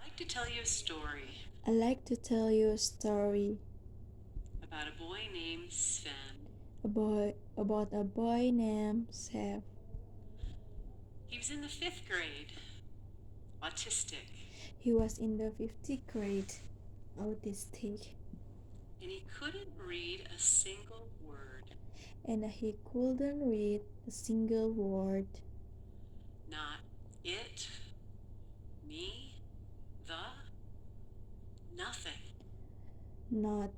like to tell you a story I like to tell you a story about a boy named Sven. about a boy named Seth. He was in the 5th grade, autistic, He was in the 5th grade, autistic, and he couldn't read a single word. and he couldn't read a single word. Not it, me, the, nothing. Not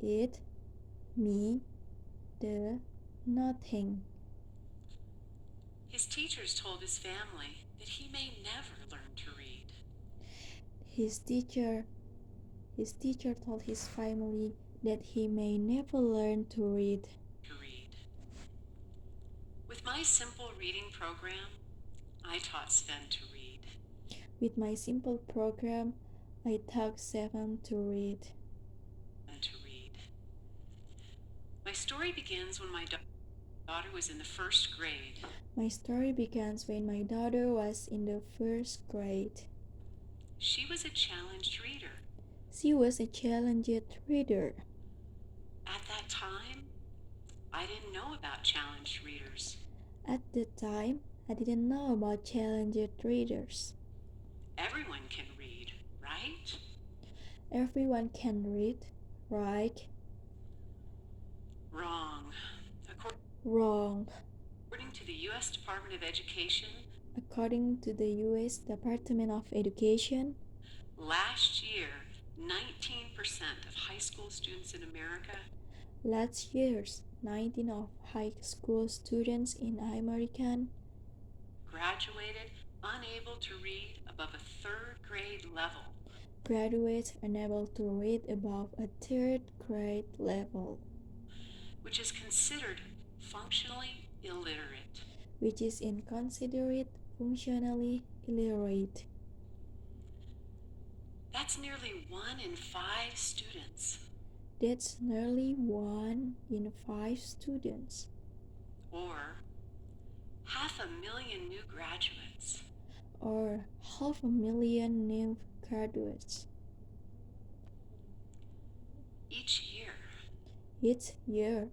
it, me, the, nothing. His teachers told his family that he may never learn to read. His teacher told his family that he may never learn to read. With my simple reading program, I taught Sven to read. With my simple program, I taught Sven to read. My story begins when my daughter was in the 1st grade. My story begins when my daughter was in the 1st grade. She was a challenged reader. She was a challenged reader. At that time, I didn't know about challenged readers. At the time, I didn't know about challenged readers. Everyone can read, right? Everyone can read, right? Wrong. Wrong. According to the U.S. Department of Education, According to the U.S. Department of Education, last year, 19% of high school students in America last year's 19 of high school students in American graduated unable to read above a 3rd grade level. Graduates unable to read above a 3rd grade level, which is considered functionally illiterate. Which is considered functionally illiterate. That's nearly 1 in 5 students. That's nearly 1 in 5 students. Or 500,000 new graduates. Or 500,000 new graduates. Each year.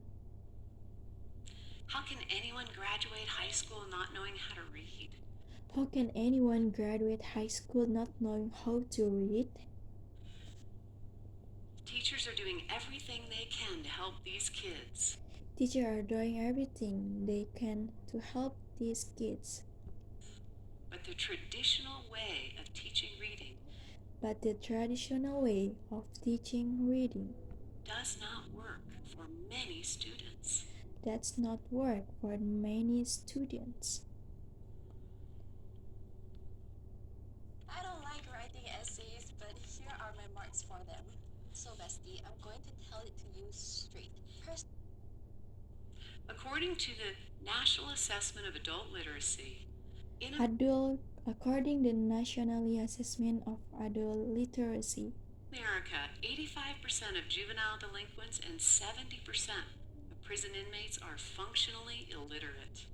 How can anyone graduate high school not knowing how to read? How can anyone graduate high school not knowing how to read? Teachers are doing everything they can to help these kids. Teachers are doing everything they can to help these kids. But the traditional way of teaching reading does not work for many students. Does not work for many students. I don't like writing essays, but here are my marks for them. So, bestie, I'm going to tell it to you straight. According to the National Assessment of Adult Literacy, According to the National Assessment of Adult Literacy, America, 85% of juvenile delinquents and 70% of prison inmates are functionally illiterate.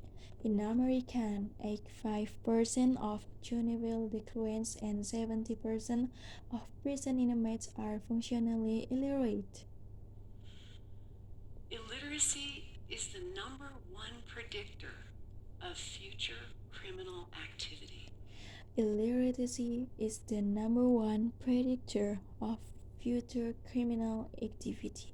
In America, 85% of juvenile delinquents and 70% of prison inmates are functionally illiterate. Illiteracy is the number 1 predictor of future criminal activity. Illiteracy is the number 1 predictor of future criminal activity.